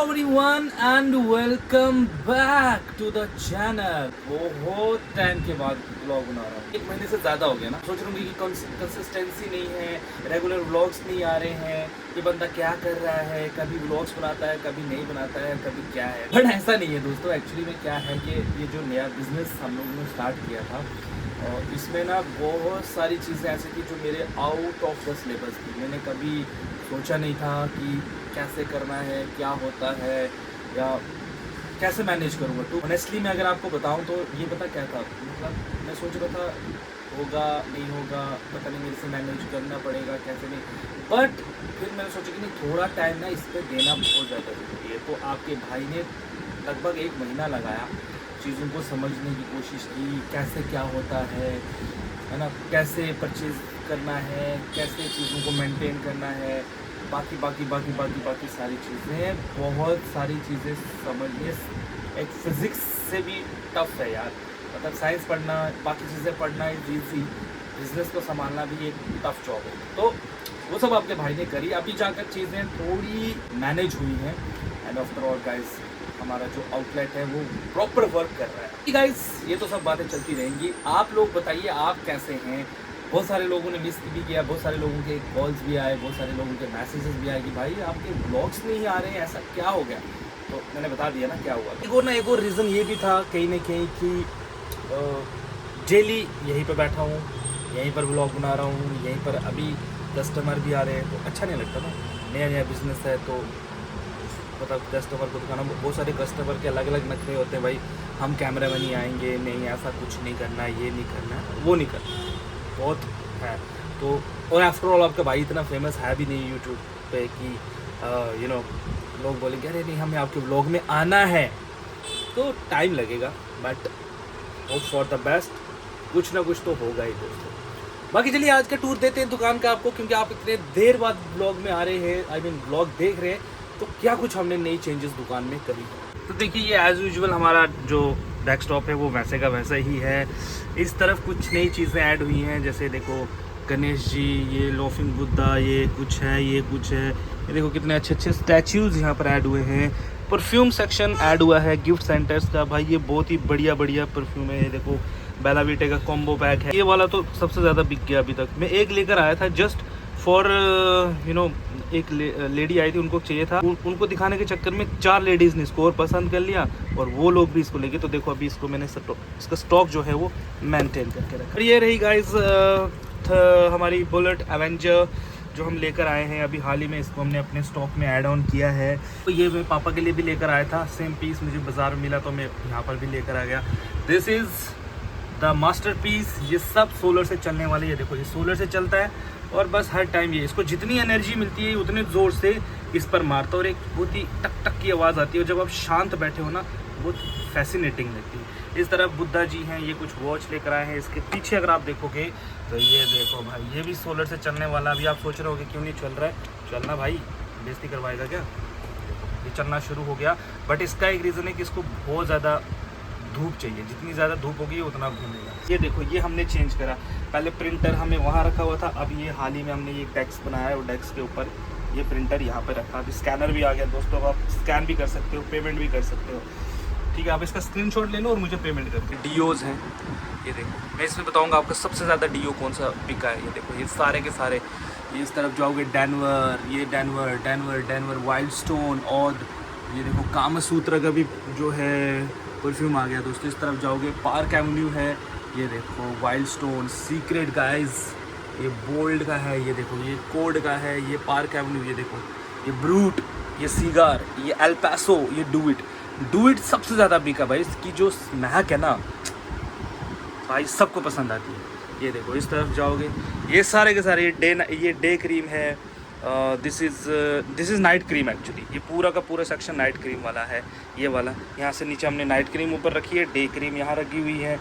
everyone and welcome back to the channel। बहुत time के बाद व्लॉग बना रहा हूँ, 1 महीने से ज़्यादा हो गया ना। सोच रहा हूँ कि कंसिस्टेंसी नहीं है, रेगुलर व्लॉग्स नहीं आ रहे हैं, ये बंदा क्या कर रहा है, कभी व्लॉग्स बनाता है कभी नहीं बनाता है, कभी क्या है। बट ऐसा नहीं है दोस्तों, एक्चुअली में क्या है कि ये जो नया बिजनेस हम लोगों ने स्टार्ट किया था और इसमें ना बहुत सारी चीज़ें ऐसी थी जो मेरे आउट ऑफ द सिलेबस थी। मैंने कभी सोचा नहीं था कि कैसे करना है, क्या होता है या कैसे मैनेज करूँगा। तो ऑनेस्टली मैं अगर आपको बताऊँ तो ये पता क्या था, मतलब मैं सोच रहा था होगा नहीं होगा पता नहीं, मेरे से मैनेज करना पड़ेगा कैसे नहीं। बट फिर मैंने सोचा कि नहीं, थोड़ा टाइम ना इस पर देना बहुत ज़्यादा ज़रूरी है। तो आपके भाई ने लगभग 1 महीना लगाया, चीज़ों को समझने की कोशिश की, कैसे क्या होता है ना, कैसे परचेज़ करना है, कैसे चीज़ों को मेंटेन करना है, बाकी सारी चीज़ें, बहुत सारी चीज़ें समझने। एक फिज़िक्स से भी टफ है यार, मतलब साइंस पढ़ना, बाकी चीज़ें पढ़ना इज ईजी, बिजनेस को संभालना भी एक टफ जॉब है। तो वो सब आपके भाई ने करी, अभी जाकर चीज़ें थोड़ी मैनेज हुई हैं। एंड आफ्टर ऑल गाइस, हमारा जो आउटलेट है वो प्रॉपर वर्क कर रहा है। गाइस ये तो सब बातें चलती रहेंगी, आप लोग बताइए आप कैसे हैं। बहुत सारे लोगों ने मिस भी किया, बहुत सारे लोगों के कॉल्स भी आए, बहुत सारे लोगों के मैसेजेस भी आए कि भाई आपके ब्लॉग्स नहीं आ रहे हैं, ऐसा क्या हो गया। तो मैंने बता दिया ना क्या हुआ। एक और रीज़न ये भी था कहीं ना कहीं कि डेली यहीं पर बैठा हूँ, यहीं पर ब्लॉग बना रहा हूँ, यहीं पर अभी कस्टमर भी आ रहे हैं, तो अच्छा नहीं लगता ना। नया बिजनेस है तो मतलब कस्टमर को दिखाना, बहुत सारे कस्टमर के अलग अलग नखरे होते हैं। भाई हम कैमरा में नहीं आएंगे, नहीं ऐसा कुछ नहीं करना है, ये नहीं करना है, वो नहीं करना, बहुत है। तो और आफ्टर ऑल आपका भाई इतना फेमस है भी नहीं यूट्यूब पे कि लोग बोलेंगे अरे नहीं हमें आपके व्लॉग में आना है, तो टाइम लगेगा। But hope for the best, कुछ ना कुछ तो होगा ही दोस्तों। बाकी चलिए आज का टूर देते हैं दुकान का आपको, क्योंकि आप इतने देर बाद ब्लॉग में आ रहे हैं, आई मीन ब्लॉग देख रहे हैं, तो क्या कुछ हमने नई चेंजेस दुकान में करी है। तो देखिए ये एज़ यूजुअल हमारा जो डेस्कटॉप है वो वैसे का वैसा ही है। इस तरफ कुछ नई चीज़ें ऐड हुई हैं, जैसे देखो गणेश जी, ये लोफिंग बुद्धा, ये कुछ है, ये कुछ है। ये देखो कितने अच्छे अच्छे स्टैच्यूज़ यहाँ पर ऐड हुए हैं। परफ्यूम सेक्शन ऐड हुआ है गिफ्ट सेंटर्स का। भाई ये बहुत ही बढ़िया परफ्यूम है। ये देखो बेला वीटे का कॉम्बो पैक है, ये वाला तो सबसे ज़्यादा बिक गया अभी तक। मैं एक लेकर आया था जस्ट फॉर एक लेडी आई थी, उनको चाहिए था, उनको दिखाने के चक्कर में 4 लेडीज़ ने इसको और पसंद कर लिया और वो लोग भी इसको लेके। तो देखो अभी इसको मैंने इसका स्टॉक जो है वो मेंटेन करके रखा। ये रही गाइस हमारी बुलेट एवेंजर जो हम लेकर आए हैं अभी हाल ही में, इसको हमने अपने स्टॉक में ऐड ऑन किया है। तो ये मैं पापा के लिए भी लेकर आया था, सेम पीस मुझे बाज़ार में मिला तो मैं यहाँ पर भी लेकर आ गया। This is the masterpiece. ये सब सोलर से चलने वाले, ये देखो ये सोलर से चलता है और बस हर टाइम ये, इसको जितनी एनर्जी मिलती है उतने ज़ोर से इस पर मारता है और एक बहुत ही टक टक की आवाज़ आती है। और जब आप शांत बैठे हो ना, बहुत फैसिनेटिंग लगती है। इस तरफ बुद्धा जी हैं, ये कुछ वॉच लेकर आए हैं। इसके पीछे अगर आप देखोगे तो ये देखो भाई, ये भी सोलर से चलने वाला। अभी आप सोच रहे होगे क्यों नहीं चल रहा है, चलना भाई, बेइज्जती करवाएगा क्या। ये चलना शुरू हो गया, बट इसका एक रीज़न है कि इसको बहुत ज़्यादा धूप चाहिए, जितनी ज़्यादा धूप होगी उतना घूमेगा। ये देखो ये हमने चेंज करा, पहले प्रिंटर हमें वहाँ रखा हुआ था, अब ये हाल ही में हमने ये डेस्क बनाया है और डेस्क के ऊपर ये प्रिंटर यहाँ पे रखा। अभी स्कैनर भी आ गया दोस्तों, अब आप स्कैन भी कर सकते हो, पेमेंट भी कर सकते हो। ठीक है, आप इसका स्क्रीनशॉट ले लो और मुझे पेमेंट कर दो। डीओज हैं, ये देखो मैं इसमें बताऊँगा आपका सबसे ज़्यादा डीओ कौन सा बिका है। ये देखो ये सारे के सारे, ये इस तरफ जाओगे डैनवर, ये डैनवर वाइल्ड स्टोन, और ये देखो कामसूत्र का भी जो है परफ्यूम आ गया दोस्तों। इस तरफ जाओगे पार्क एवेन्यू है, ये देखो वाइल्ड स्टोन, सीक्रेट गाइज, ये बोल्ड का है, ये देखो ये कोड का है, ये पार्क एवेन्यू, ये देखो ये ब्रूट, ये सीगार, ये एल पैसो, ये डू इट सबसे ज़्यादा बिका भाई। इसकी जो महक है ना भाई सबको पसंद आती है। ये देखो इस तरफ जाओगे, ये सारे के सारे, ये डे क्रीम है, this is night cream actually. ये पूरा का पूरा सेक्शन नाइट क्रीम वाला है। ये वाला यहाँ से नीचे हमने नाइट क्रीम ऊपर रखी है, डे क्रीम यहाँ रखी हुई है।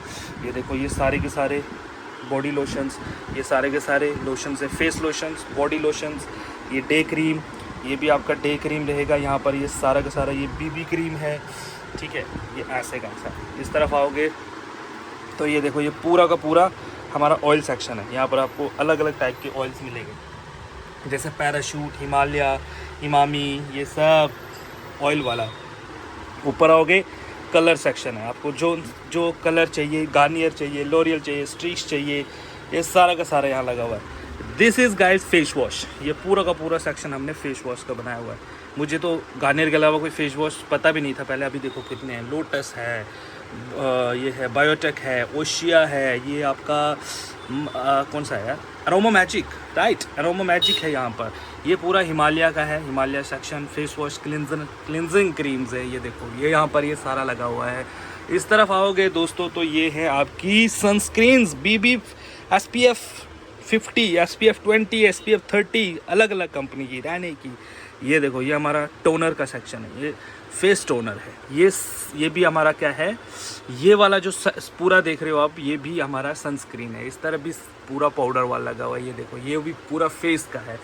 ये देखो ये सारे के सारे बॉडी लोशंस, ये सारे के सारे लोशंस है, फेस लोशंस, बॉडी लोशंस, ये डे क्रीम, ये भी आपका डे क्रीम रहेगा यहाँ पर। ये सारा का सारा ये बीबी क्रीम है, ठीक है। ये ऐसे का ऐसा। इस तरफ आओगे तो ये देखो ये पूरा का पूरा हमारा ऑयल सेक्शन है। यहाँ पर आपको अलग अलग टाइप के ऑयल्स मिलेंगे, जैसे पैराशूट, हिमालय, इमामी, ये सब ऑयल वाला। ऊपर आओगे कलर सेक्शन है, आपको जो जो कलर चाहिए, गार्नियर चाहिए, लॉरियल चाहिए, स्ट्रीक्स चाहिए, ये सारा का सारा यहाँ लगा हुआ है। This is guys face wash, ये पूरा का पूरा सेक्शन हमने फेस वॉश का बनाया हुआ है। मुझे तो गार्नियर के अलावा कोई फेस वॉश पता भी नहीं था पहले। अभी देखो कितने हैं, लोटस है, ये है बायोटेक है, ओशिया है, ये आपका कौन सा है यार, aroma magic, right, aroma magic है यहाँ पर। ये पूरा हिमालय का है, Himalaya section. Face wash, cleansing creams है, ये देखो ये यहाँ पर ये सारा लगा हुआ है। इस तरफ आओगे दोस्तों तो ये है आपकी sunscreens, BB SPF 50, SPF 20, SPF 30, अलग अलग कंपनी की, रहने की। ये देखो ये हमारा टोनर का सेक्शन है, ये फेस टोनर है। ये भी हमारा क्या है, ये वाला जो पूरा देख रहे हो आप, ये भी हमारा सनस्क्रीन है। इस तरह भी पूरा पाउडर वाला लगा हुआ है, ये देखो ये भी पूरा फेस का है।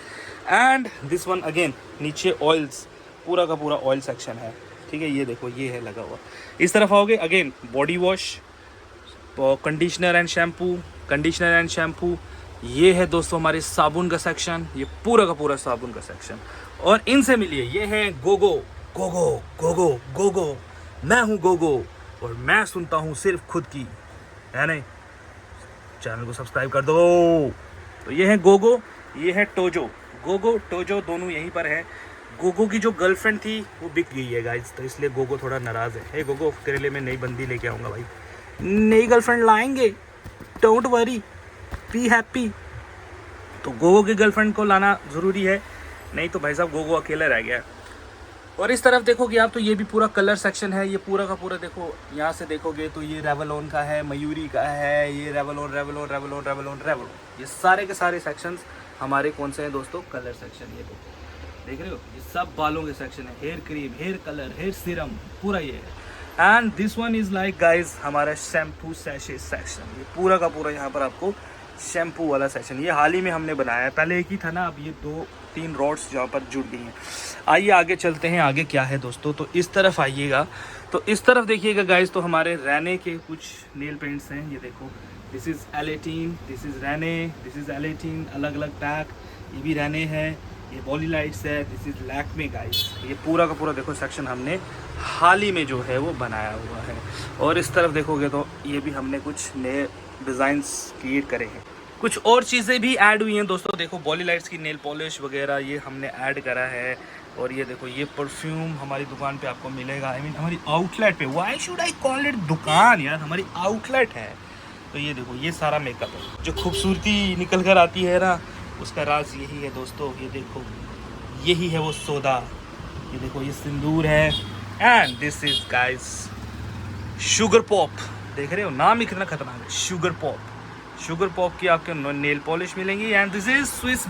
एंड दिस वन अगेन नीचे ऑयल्स, पूरा का पूरा ऑयल सेक्शन है, ठीक है। ये देखो ये है लगा हुआ। इस तरफ आओगे again body wash, conditioner and shampoo, ये है दोस्तों हमारे साबुन का सेक्शन, ये पूरा का पूरा साबुन का सेक्शन। और इनसे मिलिए, ये है गोगो। मैं हूँ गोगो और मैं सुनता हूँ सिर्फ खुद की, है नहीं? चैनल को सब्सक्राइब कर दो। तो ये है गोगो, ये है टोजो। गोगो टोजो दोनों यहीं पर है। गोगो की जो गर्लफ्रेंड थी वो बिक गई है गाइस, तो इसलिए गोगो थोड़ा नाराज़ है। हे गोगो, तेरे लिए मैं नई बंदी लेके आऊँगा भाई, नई गर्लफ्रेंड लाएंगे, डोंट वरी, बी हैप्पी। तो गोगो की गर्लफ्रेंड को लाना ज़रूरी है, नहीं तो भाई साहब गोगो अकेला रह गया। और इस तरफ देखोगे आप तो ये भी पूरा कलर सेक्शन है। ये पूरा का पूरा देखो, यहाँ से देखोगे तो ये रेवलॉन का है, मयूरी का है, ये रेवलॉन। ये सारे के सारे सेक्शंस हमारे कौन से हैं दोस्तों, कलर सेक्शन। ये देख रहे हो, ये सब बालों के सेक्शन है, hair cream, hair colour, hair serum, पूरा ये है। And this one is like guys हमारा शैम्पू सैशे सेक्शन। ये पूरा का पूरा यहाँ पर आपको शैम्पू वाला सेक्शन, ये हाल ही में हमने बनाया है, पहले एक ही था ना, अब ये 2-3 रॉड्स यहाँ पर जुड़ गई हैं। आइए आगे चलते हैं, आगे क्या है दोस्तों। तो इस तरफ आइएगा, तो इस तरफ देखिएगा गाइज, तो हमारे रैने के कुछ नेल पेंट्स हैं। ये देखो, this is L18, this is Renee, this is L18, अलग अलग पैक। ये भी रैने है, ये बॉली लाइट्स है, दिस इज़ लैक्मे गाइज। ये पूरा का पूरा देखो सेक्शन हमने हाल ही में जो है वो बनाया हुआ है। और इस तरफ देखोगे तो ये भी हमने कुछ नए डिज़ाइंस क्रिएट करे हैं। कुछ और चीज़ें भी ऐड हुई हैं दोस्तों, देखो बॉली लाइट्स की नेल पॉलिश वगैरह ये हमने ऐड करा है। और ये देखो ये परफ्यूम हमारी दुकान पे आपको मिलेगा, आई मीन हमारी आउटलेट पे। Why should I call it दुकान यार, हमारी आउटलेट है। तो ये देखो ये सारा मेकअप है, जो खूबसूरती निकल कर आती है ना, उसका राज यही है दोस्तों। ये देखो यही है वो सौदा। ये देखो ये सिंदूर है। And this is guys sugar pop, देख रहे हो नाम ही कितना खतरनाक है, शुगर पॉप। शुगर पॉप की आपके नेल पॉलिश मिलेंगी। And this is Swiss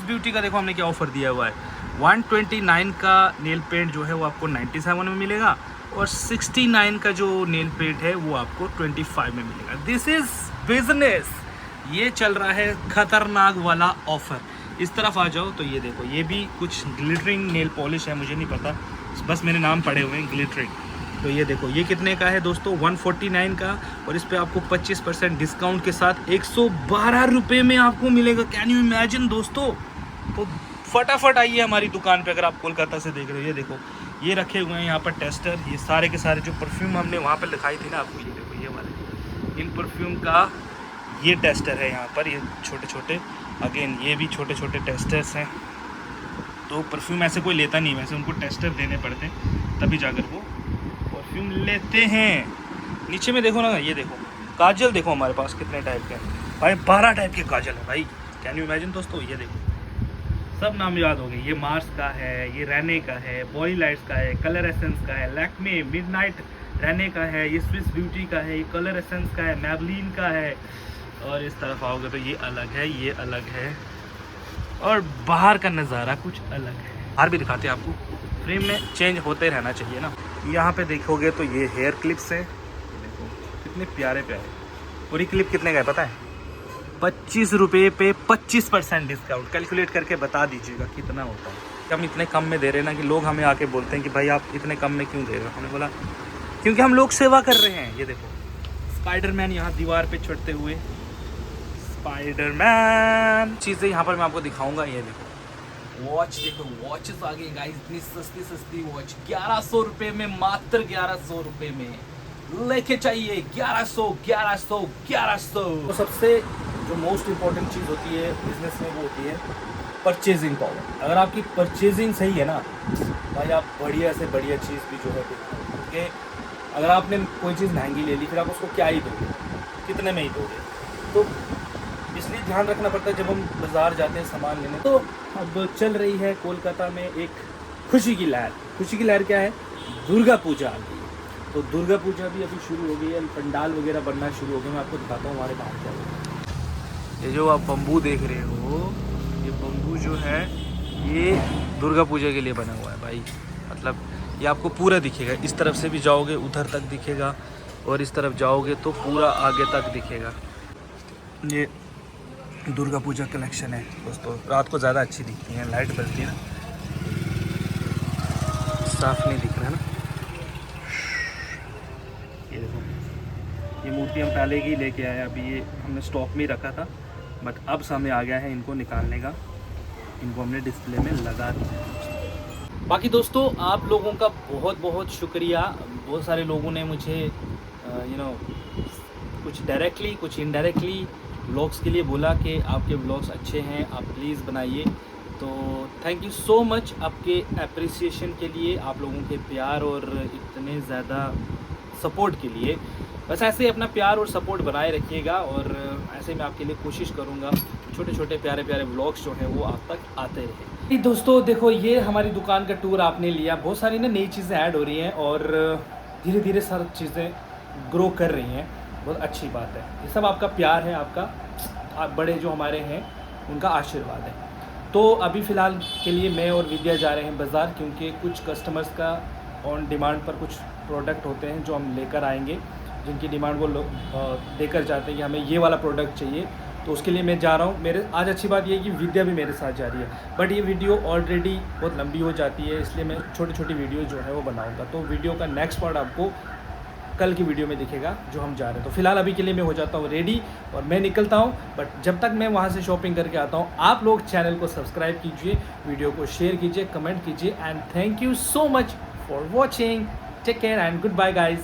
beauty का देखो हमने क्या ऑफर दिया हुआ है। 129 का नेल पेंट जो है वो आपको 97 में मिलेगा, और 69 का जो नेल पेंट है वो आपको 25 में मिलेगा। दिस इज बिजनेस, ये चल रहा है खतरनाक वाला ऑफर। इस तरफ आ जाओ तो ये देखो ये भी कुछ ग्लिटरिंग नेल पॉलिश है, मुझे नहीं पता, बस मेरे नाम पड़े हुए हैं ग्लिटरिंग। तो ये देखो ये कितने का है दोस्तों, 149 का, और इस पे आपको 25% डिस्काउंट के साथ 112 रुपये में आपको मिलेगा। कैन यू इमेजिन दोस्तों। तो फटाफट आइए हमारी दुकान पे, अगर आप कोलकाता से देख रहे हो। ये देखो ये रखे हुए हैं यहाँ पर टेस्टर, ये सारे के सारे जो परफ्यूम हमने वहाँ पर दिखाई थी ना आपको, ये देखो ये वाले, इन परफ्यूम का ये टेस्टर है यहाँ पर, ये छोटे छोटे, अगेन ये भी छोटे छोटे टेस्टर्स हैं। तो परफ्यूम ऐसे कोई लेता नहीं, वैसे उनको टेस्टर देने पड़ते हैं तभी जाकर वो परफ्यूम लेते हैं। नीचे में देखो ना, ये देखो काजल, देखो हमारे पास कितने टाइप के हैं भाई, 12 टाइप के काजल है भाई। कैन यू इमेजिन दोस्तों। ये देखो सब नाम याद हो गए, ये मार्स का है, ये रैने का है, बॉडी लाइट्स का है, कलर एसेंस का है, लैक्मे मिडनाइट रैने का है, ये स्विस ब्यूटी का है, ये कलर एसेंस का है, मैबलिन का है। और इस तरफ आओगे तो ये अलग है, ये अलग है, और बाहर का नज़ारा कुछ अलग है। बाहर भी दिखाते हैं आपको, फ्रेम में चेंज होते रहना चाहिए ना। यहाँ पे देखोगे तो ये हेयर क्लिप्स हैं, देखो कितने प्यारे प्यारे। पूरी क्लिप कितने का है पता है, 25 रुपये पे 25% डिस्काउंट। कैलकुलेट करके बता दीजिएगा कितना होता है। हम इतने कम में दे रहे हैं ना कि लोग हमें आके बोलते हैं कि भाई आप इतने कम में क्यों दे रहे हो। हमने बोला क्योंकि हम लोग सेवा कर रहे हैं। ये देखो स्पाइडरमैन यहाँ दीवार पे चढ़ते हुए, स्पाइडरमैन चीज़ें यहाँ पर मैं आपको दिखाऊंगा। ये देखो वॉच देखो, वॉचेस आ गई गाइस, इतनी सस्ती सस्ती वॉच 1100 रुपए में, मात्र 1100 रुपए में लेके चाहिए। 1100 1100 1100। तो सबसे जो मोस्ट इम्पोर्टेंट चीज़ होती है बिजनेस में वो होती है परचेजिंग पावर। अगर आपकी परचेजिंग सही है ना भाई, आप बढ़िया से बढ़िया चीज़ भी जो है क्योंकि अगर आपने कोई चीज़ महंगी ले ली फिर आप उसको क्या ही दोगे, कितने में ही दोगे। तो इसलिए ध्यान रखना पड़ता है जब हम बाज़ार जाते हैं सामान लेने। तो अब चल रही है कोलकाता में एक खुशी की लहर। खुशी की लहर क्या है? दुर्गा पूजा आ गई। तो दुर्गा पूजा भी अभी शुरू हो गई है, पंडाल वगैरह बनना शुरू हो गए। मैं आपको दिखाता हूँ हमारे बाहर क्या है। ये जो आप बम्बू देख रहे हो, ये बम्बू जो है ये दुर्गा पूजा के लिए बना हुआ है भाई। मतलब ये आपको पूरा दिखेगा, इस तरफ से भी जाओगे उधर तक दिखेगा, और इस तरफ जाओगे तो पूरा आगे तक दिखेगा। ये दुर्गा पूजा कलेक्शन है दोस्तों। रात को ज़्यादा अच्छी दिखती है, लाइट बजती है ना, साफ नहीं दिख रहा है ना। ये देखो, ये मूर्ति हम पहले ही लेके आए, अभी ये हमने स्टॉक में ही रखा था, बट अब समय आ गया है इनको निकालने का। इनको हमने डिस्प्ले में लगा दिया है। बाकी दोस्तों आप लोगों का बहुत बहुत शुक्रिया। बहुत सारे लोगों ने मुझे कुछ डायरेक्टली कुछ इनडायरेक्टली व्लॉग्स के लिए बोला कि आपके व्लॉग्स अच्छे हैं, आप प्लीज़ बनाइए। तो थैंक यू सो मच आपके अप्रिसिएशन के लिए, आप लोगों के प्यार और इतने ज़्यादा सपोर्ट के लिए। बस ऐसे ही अपना प्यार और सपोर्ट बनाए रखिएगा, और ऐसे मैं आपके लिए कोशिश करूँगा छोटे छोटे प्यारे प्यारे व्लॉग्स जो हैं वो आप तक आते रहें। दोस्तों देखो, ये हमारी दुकान का टूर आपने लिया। बहुत सारी ना नई चीज़ें ऐड हो रही हैं और धीरे धीरे सारी चीज़ें ग्रो कर रही हैं। बहुत अच्छी बात है। ये सब आपका प्यार है, आपका आप बड़े जो हमारे हैं उनका आशीर्वाद है। तो अभी फ़िलहाल के लिए मैं और विद्या जा रहे हैं बाज़ार, क्योंकि कुछ कस्टमर्स का ऑन डिमांड पर कुछ प्रोडक्ट होते हैं जो हम लेकर आएंगे, जिनकी डिमांड वो लोग देकर जाते हैं कि हमें ये वाला प्रोडक्ट चाहिए। तो उसके लिए मैं जा रहा हूँ। मेरे आज अच्छी बात ये है कि विद्या भी मेरे साथ जा रही है, बट ये वीडियो ऑलरेडी बहुत लंबी हो जाती है, इसलिए मैं छोटी छोटी वीडियो जो है वो बनाऊँगा। तो वीडियो का नेक्स्ट पार्ट आपको कल की वीडियो में दिखेगा जो हम जा रहे हैं। तो फिलहाल अभी के लिए मैं हो जाता हूँ रेडी और मैं निकलता हूँ, बट जब तक मैं वहाँ से शॉपिंग करके आता हूँ, आप लोग चैनल को सब्सक्राइब कीजिए, वीडियो को शेयर कीजिए, कमेंट कीजिए, and thank you so much for watching. Take care and good bye guys.